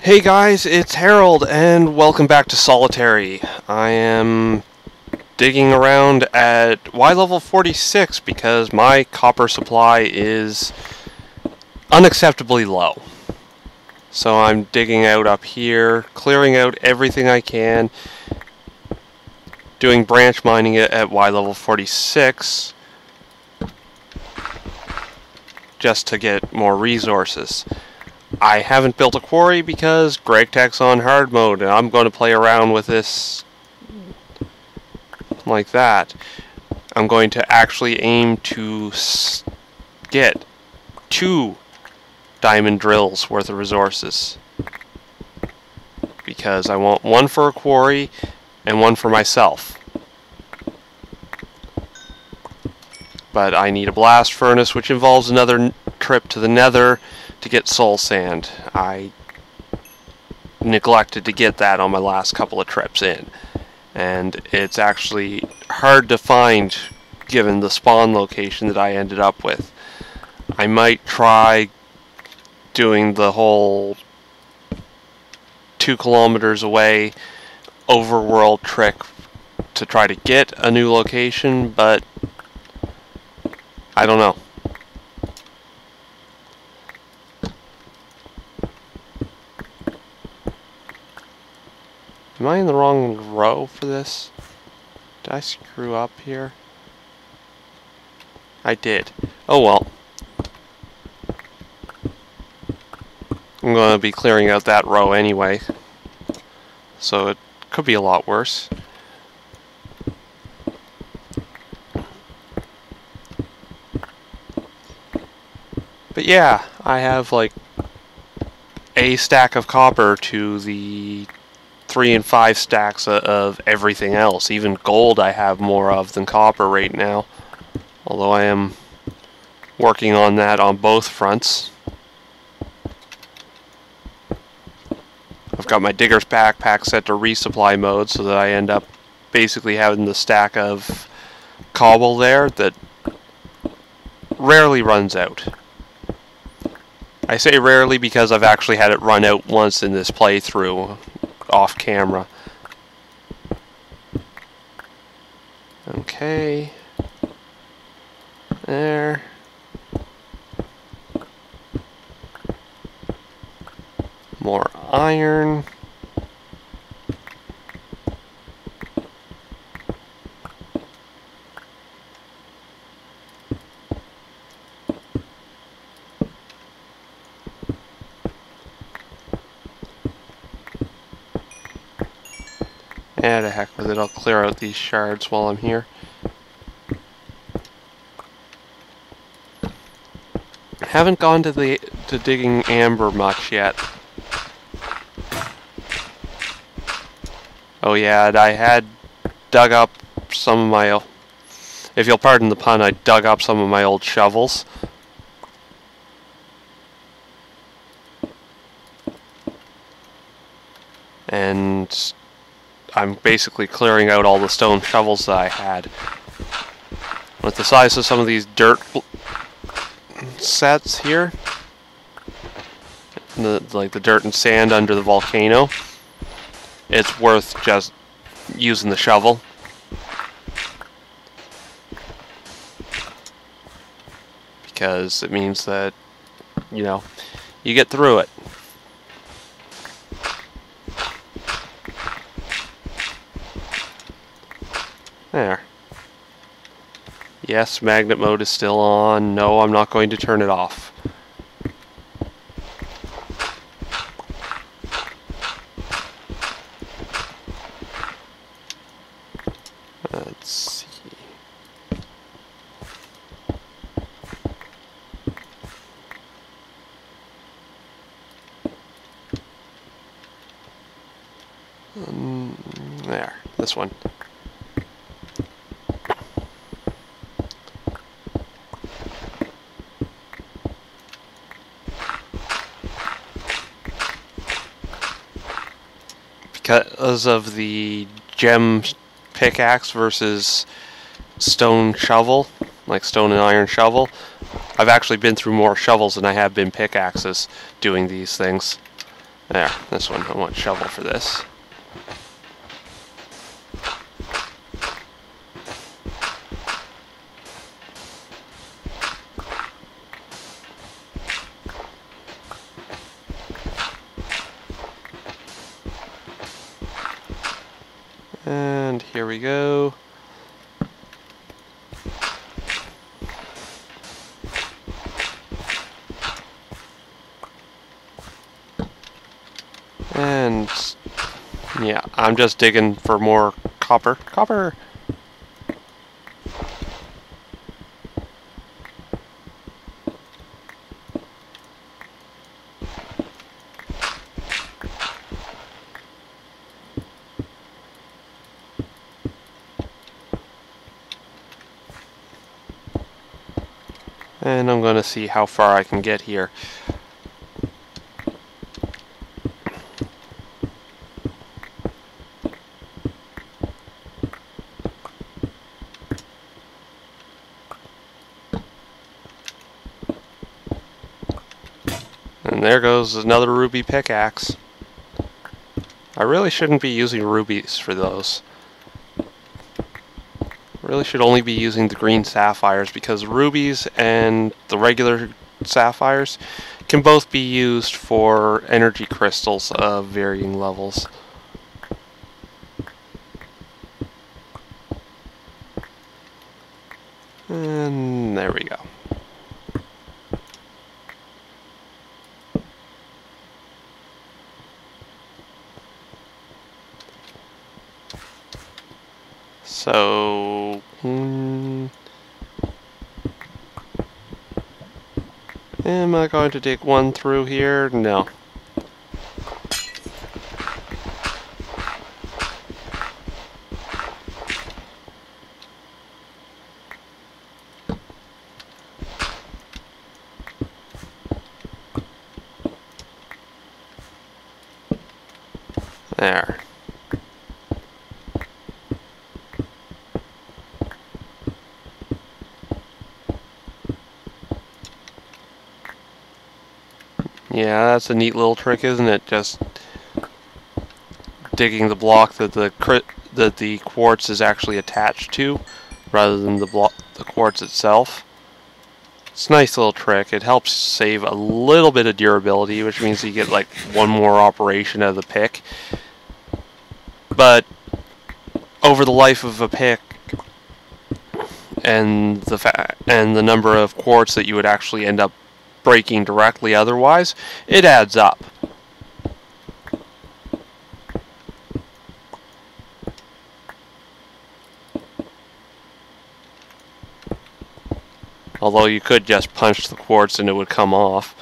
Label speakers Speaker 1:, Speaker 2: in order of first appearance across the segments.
Speaker 1: Hey guys, it's Harold, and welcome back to Solitary. I am digging around at Y level 46 because my copper supply is unacceptably low. So I'm digging out up here, clearing out everything I can, doing branch mining at Y level 46 just to get more resources. I haven't built a quarry because GregTech's on hard mode, and I'm going to play around with this like that. I'm going to actually aim to get 2 diamond drills worth of resources, because I want one for a quarry and one for myself. But I need a blast furnace, which involves another trip to the nether to get soul sand. I neglected to get that on my last couple of trips in, and it's actually hard to find given the spawn location that I ended up with. I might try doing the whole 2 kilometers away overworld trick to try to get a new location, but I don't know. Am I in the wrong row for this? Did I screw up here? I did. Oh well. I'm going to be clearing out that row anyway, so it could be a lot worse. But yeah, I have like a stack of copper to the 3 and 5 stacks of everything else. Even gold I have more of than copper right now, although I am working on that on both fronts. I've got my digger's backpack set to resupply mode so that I end up basically having the stack of cobble there that rarely runs out. I say rarely because I've actually had it run out once in this playthrough off camera. Okay. There. More iron. Yeah, the heck with it, I'll clear out these shards while I'm here. Haven't gone to digging amber much yet. Oh yeah, and I had dug up some of my, if you'll pardon the pun, I dug up some of my old shovels. And I'm basically clearing out all the stone shovels that I had. With the size of some of these dirt sets here, like the dirt and sand under the volcano, it's worth just using the shovel. Because it means that, you know, you get through it. There. Yes, magnet mode is still on. No, I'm not going to turn it off. Let's see. There, this one. Because of the gem pickaxe versus stone shovel, like stone and iron shovel, I've actually been through more shovels than I have been pickaxes doing these things. There, this one. I want shovel for this. And here we go. And yeah, I'm just digging for more copper. Copper! And I'm going to see how far I can get here. And there goes another ruby pickaxe. I really shouldn't be using rubies for those. Really should only be using the green sapphires, because rubies and the regular sapphires can both be used for energy crystals of varying levels. And there we go. So, am I going to dig one through here? No. There. Yeah, that's a neat little trick, isn't it? Just digging the block that the quartz is actually attached to, rather than the quartz itself. It's a nice little trick. It helps save a little bit of durability, which means you get like one more operation of the pick. But over the life of a pick, and the number of quartz that you would actually end up breaking directly otherwise, it adds up. Although you could just punch the quartz and it would come off,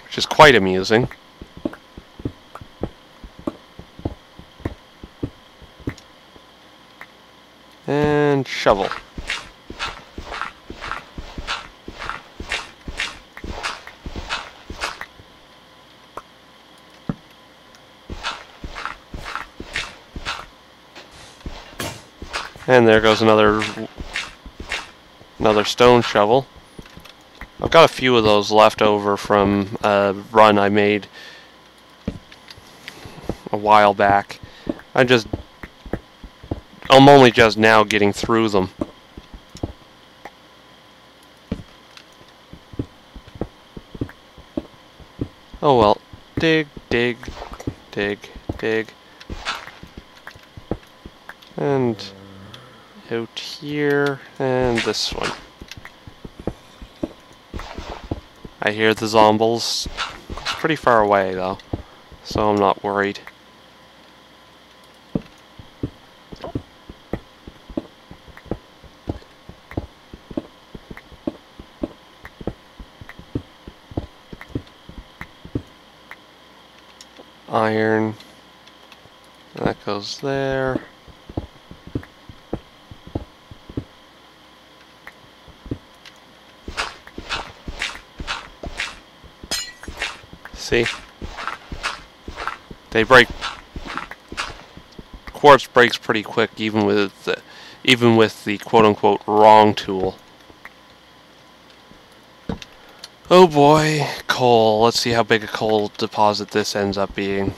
Speaker 1: which is quite amusing. And shovel. And there goes another stone shovel. I've got a few of those left over from a run I made a while back. I'm only just now getting through them. Oh well. Dig, dig, dig, dig. And out here, and this one. I hear the zombies. It's pretty far away though, so I'm not worried. Iron. That goes there. See? They break. Quartz breaks pretty quick, even with the quote-unquote wrong tool. Oh boy, coal. Let's see how big a coal deposit this ends up being.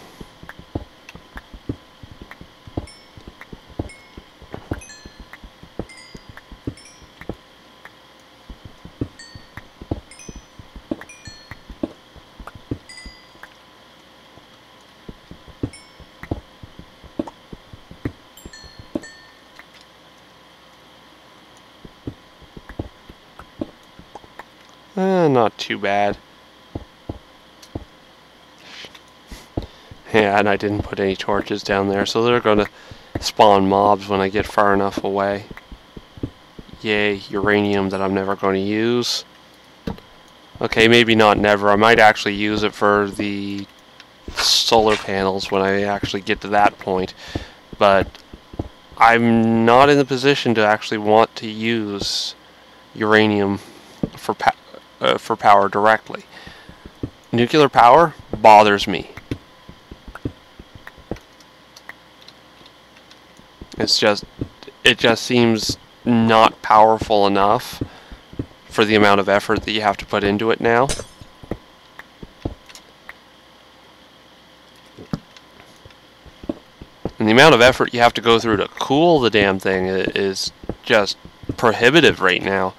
Speaker 1: Not too bad. Yeah, and I didn't put any torches down there, so they're going to spawn mobs when I get far enough away. Yay, uranium that I'm never going to use. Okay, maybe not never. I might actually use it for the solar panels when I actually get to that point. But I'm not in the position to actually want to use uranium for power directly. Nuclear power bothers me. It just seems not powerful enough for the amount of effort that you have to put into it now. And the amount of effort you have to go through to cool the damn thing is just prohibitive right now.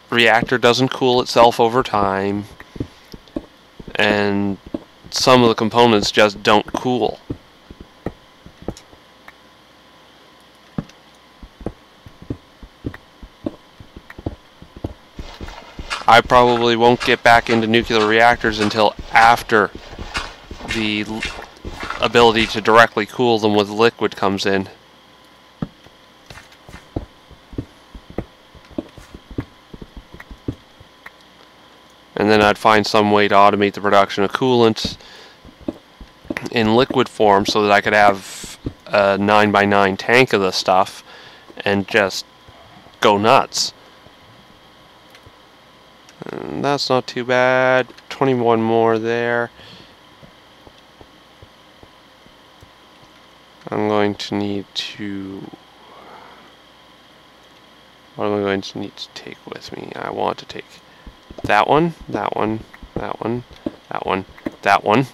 Speaker 1: Reactor doesn't cool itself over time, and some of the components just don't cool. I probably won't get back into nuclear reactors until after the ability to directly cool them with liquid comes in. And then I'd find some way to automate the production of coolant in liquid form so that I could have a 9x9 tank of the stuff and just go nuts. And that's not too bad. 21 more there. I'm going to need to... What am I going to need to take with me? I want to take that one, that one, that one, that one, that one,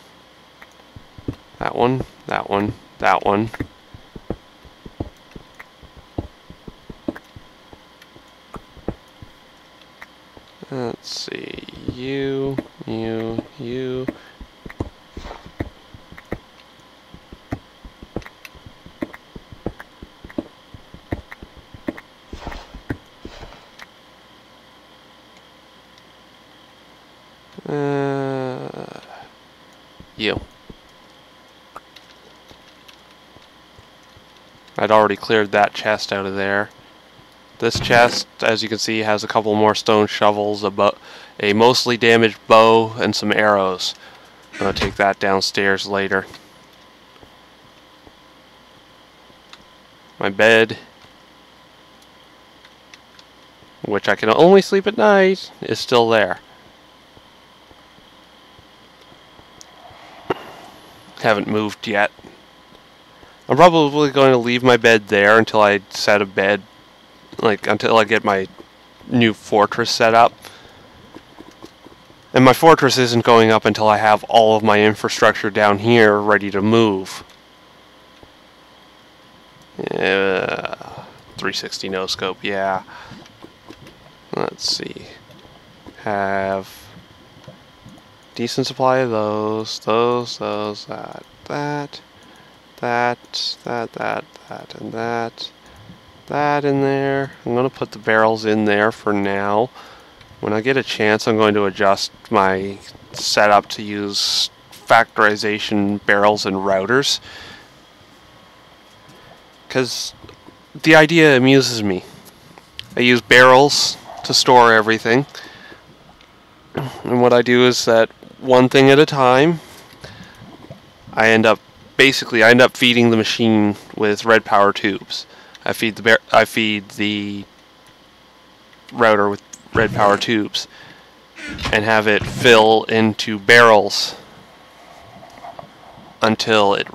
Speaker 1: that one, that one, that one. Let's see, you. You. I'd already cleared that chest out of there. This chest, as you can see, has a couple more stone shovels, a mostly damaged bow, and some arrows. I'm going to take that downstairs later. My bed, which I can only sleep at night, is still there. Haven't moved yet. I'm probably going to leave my bed there until I set a bed, until I get my new fortress set up. And my fortress isn't going up until I have all of my infrastructure down here ready to move. 360 no scope, yeah. Let's see. Have decent supply of those, that, and that in there. I'm going to put the barrels in there for now. When I get a chance, I'm going to adjust my setup to use factorization barrels and routers, because the idea amuses me. I use barrels to store everything, and what I do is that one thing at a time, I end up feeding the machine with red power tubes. I feed the router with red power tubes and have it fill into barrels until it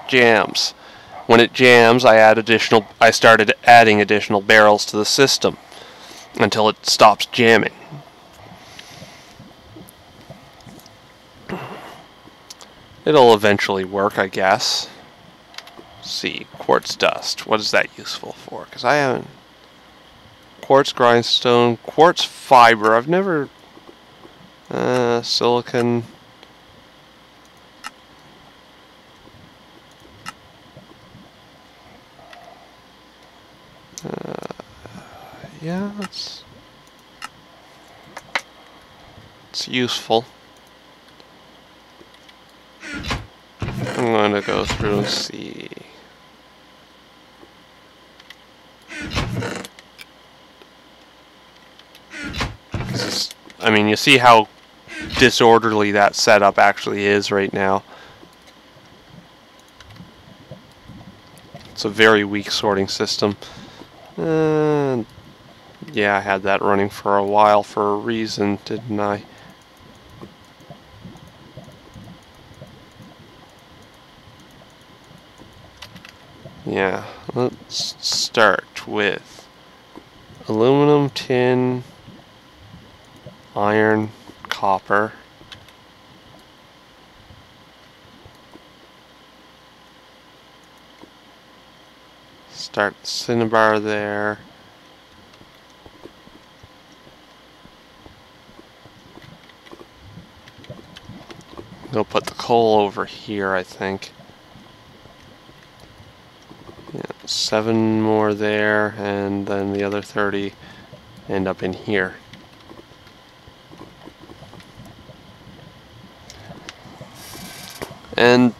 Speaker 1: jams. When it jams, I started adding additional barrels to the system until it stops jamming. It'll eventually work, I guess. Let's see, quartz dust. What is that useful for? Because I haven't... Quartz grindstone, quartz fiber. I've never... silicon... yeah, it's useful. I'm going to go through and see. I mean, you see how disorderly that setup actually is right now. It's a very weak sorting system. Yeah, I had that running for a while for a reason, didn't I? Yeah, let's start with aluminum, tin, iron, copper. Start the cinnabar there. We'll put the coal over here, I think. Yeah, 7 more there, and then the other 30 end up in here. And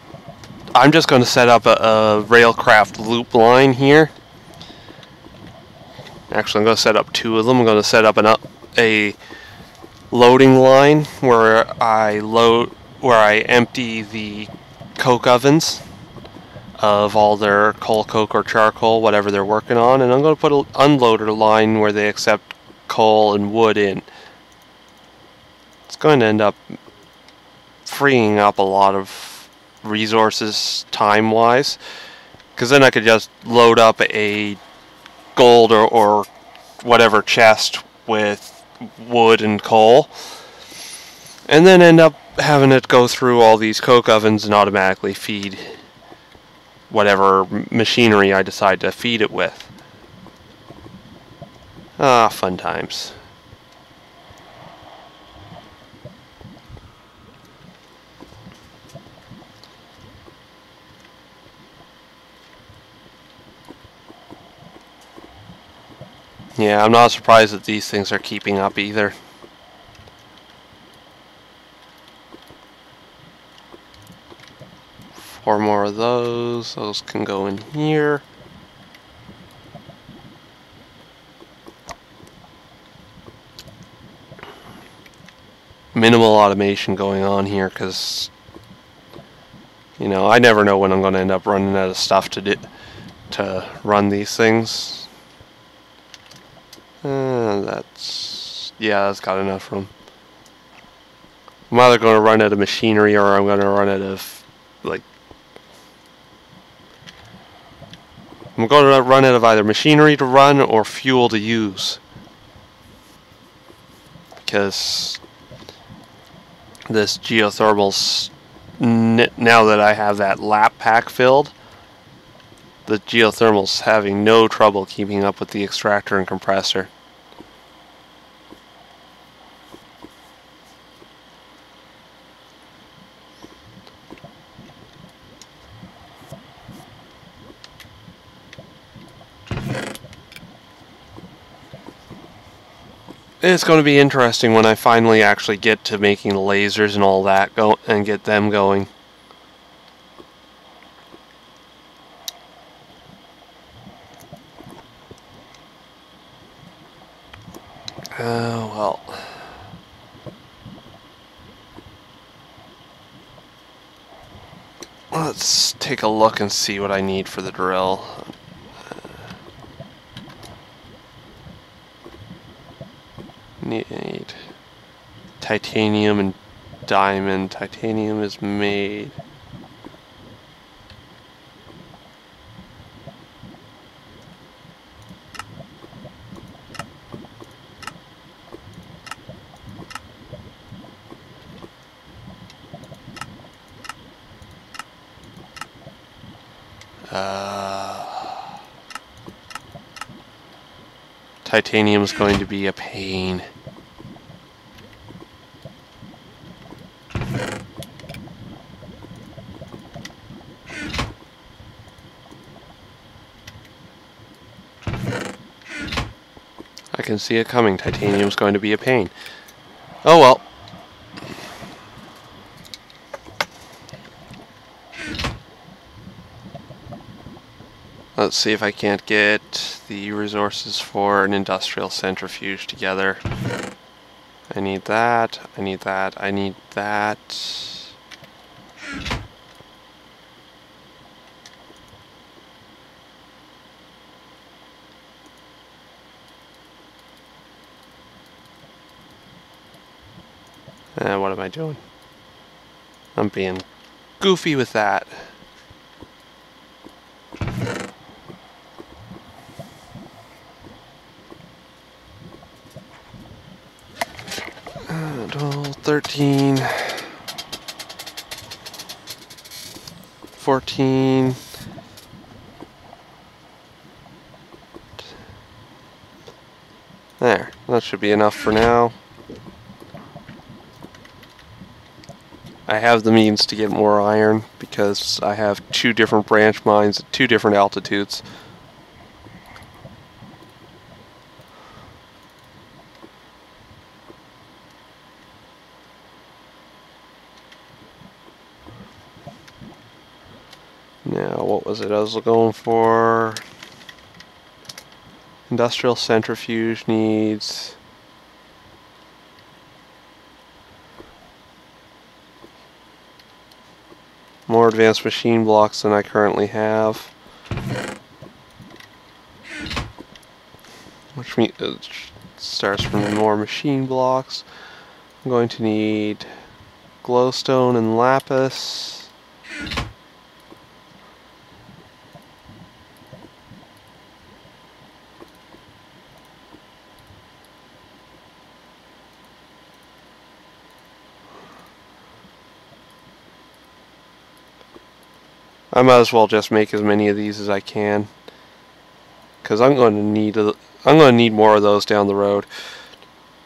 Speaker 1: I'm just going to set up a railcraft loop line here. Actually, I'm going to set up 2 of them. I'm going to set up a loading line where I empty the coke ovens of all their coal, coke, or charcoal, whatever they're working on, and I'm going to put an unloader line where they accept coal and wood in. It's going to end up freeing up a lot of resources time-wise, because then I could just load up a gold or whatever chest with wood and coal, and then end up having it go through all these coke ovens and automatically feed whatever machinery I decide to feed it with. Ah, fun times. Yeah, I'm not surprised that these things are keeping up either. Four more of those. Those can go in here. Minimal automation going on here because, you know, I never know when I'm going to end up running out of stuff to run these things. That's got enough room. I'm either going to run out of machinery or I'm going to run out of, like, I'm going to run out of either machinery to run or fuel to use. Because this geothermal's, now that I have that lap pack filled, the geothermal's having no trouble keeping up with the extractor and compressor. It's going to be interesting when I finally actually get to making the lasers and all that go and get them going. Oh, well. Let's take a look and see what I need for the drill. Need titanium and diamond. Titanium is made. Titanium's going to be a pain. I can see it coming. Titanium's going to be a pain. Oh well. Let's see if I can't get the resources for an industrial centrifuge together. I need that, I need that, I need that. What am I doing? I'm being goofy with that. Well, 13, 14. There, that should be enough for now. I have the means to get more iron because I have 2 different branch mines at 2 different altitudes. Now, what was it I was going for? Industrial centrifuge needs... more advanced machine blocks than I currently have. Which means it starts from more machine blocks. I'm going to need glowstone and lapis. I might as well just make as many of these as I can, because I'm going to need more of those down the road.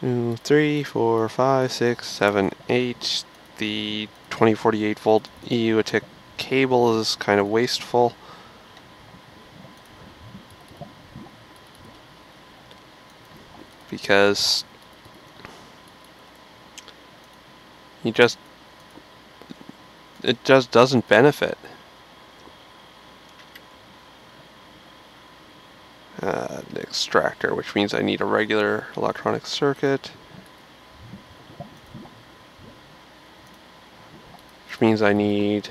Speaker 1: 2, 3, 4, 5, 6, 7, 8. The 2048 volt EU a tick cable is kind of wasteful. Because it just doesn't benefit. The extractor, which means I need a regular electronic circuit, which means I need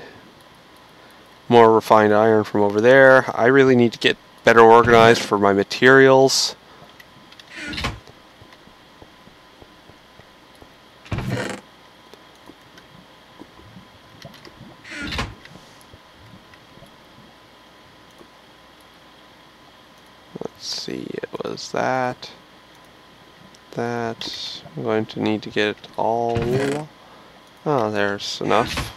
Speaker 1: more refined iron from over there. I really need to get better organized for my materials. Let's see, it was that. I'm going to need to get it all. Oh, there's enough.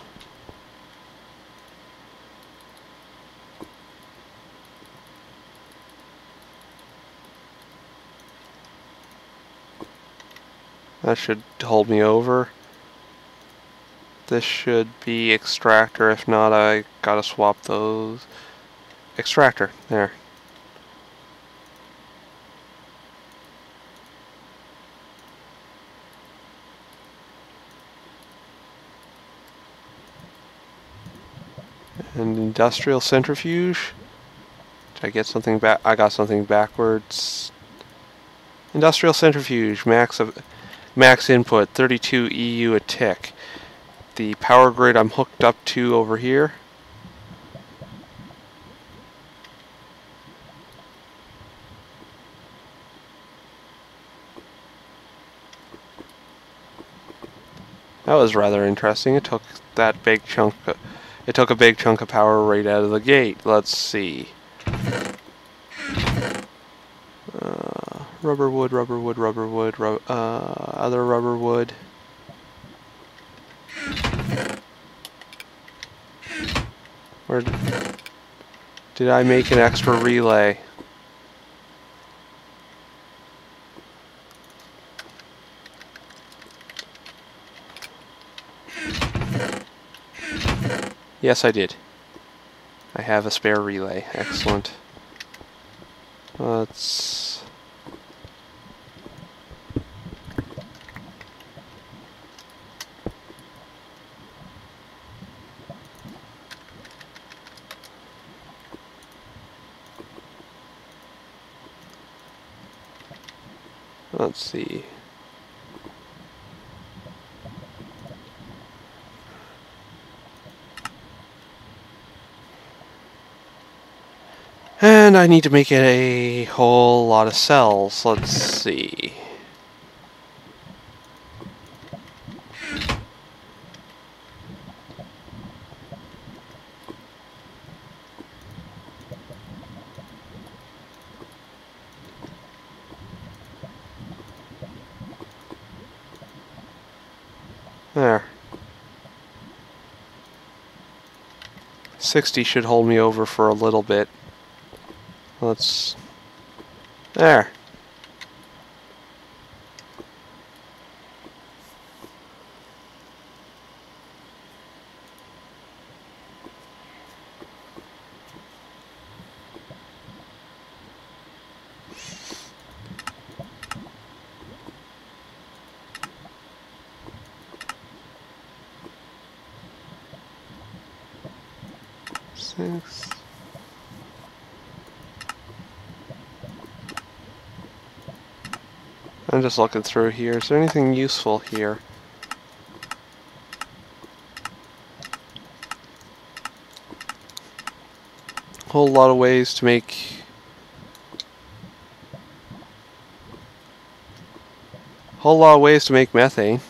Speaker 1: That should hold me over. This should be extractor. If not, I gotta swap those. Extractor, there. And industrial centrifuge. Did I get something back? I got something backwards. Industrial centrifuge, max input, 32 EU a tick. The power grid I'm hooked up to over here. That was rather interesting. It took that big chunk. It took a big chunk of power right out of the gate. Let's see. Rubber wood, other rubber wood. Where Did I make an extra relay? Yes, I did. I have a spare relay. Excellent. Let's... Let's see. And I need to make it a whole lot of cells. Let's see. There. 60 should hold me over for a little bit. Let's... There. Six. I'm just looking through here. Is there anything useful here? Whole lot of ways to make... Whole lot of ways to make methane.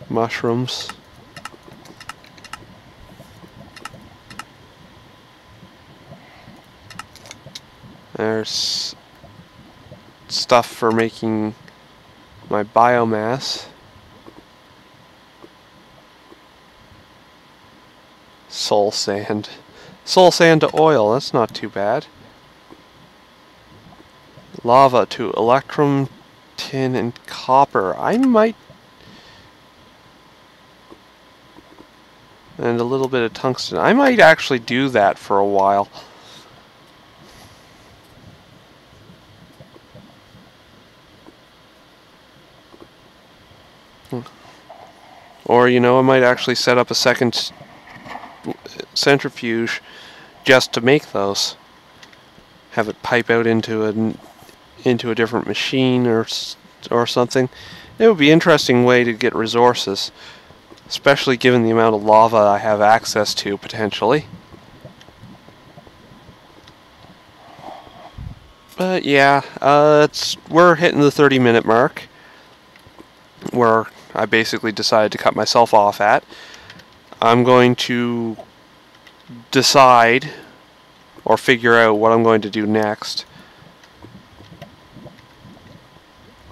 Speaker 1: Mushrooms. There's stuff for making my biomass. Soul sand. Soul sand to oil, that's not too bad. Lava to electrum, tin, and copper. I might... And a little bit of tungsten. I might actually do that for a while. Or, you know, I might actually set up a second centrifuge just to make those. Have it pipe out into a different machine or something. It would be an interesting way to get resources, especially given the amount of lava I have access to potentially. But yeah, we're hitting the 30-minute mark, where I basically decided to cut myself off at. I'm going to decide or figure out what I'm going to do next.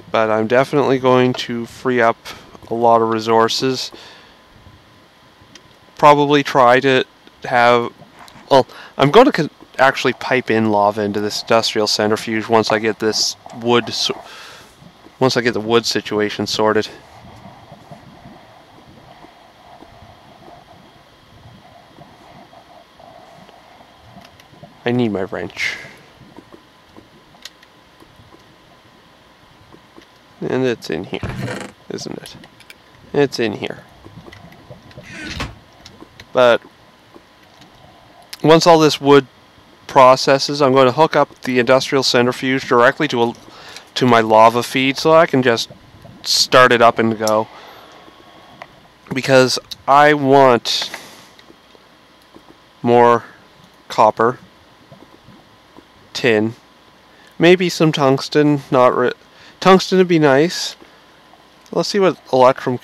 Speaker 1: But I'm definitely going to free up a lot of resources. Probably try to have... Well, I'm going to actually pipe in lava into this industrial centrifuge once I get this wood... Once I get the wood situation sorted. I need my wrench. And it's in here, isn't it? It's in here. But once all this wood processes, I'm going to hook up the industrial centrifuge directly to my lava feed so I can just start it up and go. Because I want more copper, tin, maybe some tungsten. Tungsten would be nice. Let's see what electrum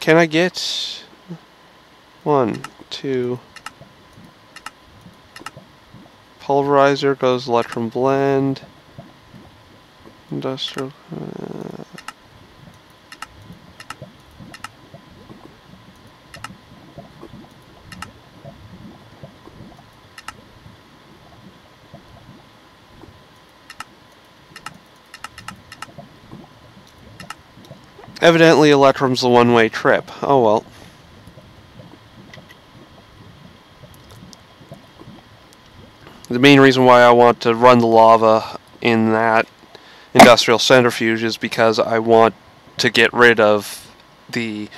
Speaker 1: can I get. 1, 2. Pulverizer goes electrum blend. Industrial. Evidently, Electrum's a one-way trip. Oh well. The main reason why I want to run the lava in that industrial centrifuge is because I want to get rid of the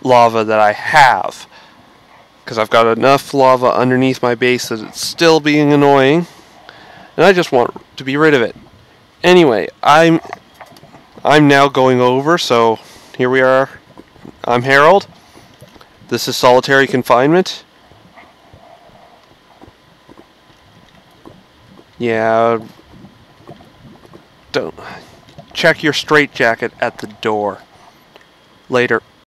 Speaker 1: lava that I have. Because I've got enough lava underneath my base that it's still being annoying. And I just want to be rid of it. Anyway, I'm now going over, so here we are. I'm Harold. This is Solitary Confinement. Yeah, don't check your straitjacket at the door. Later.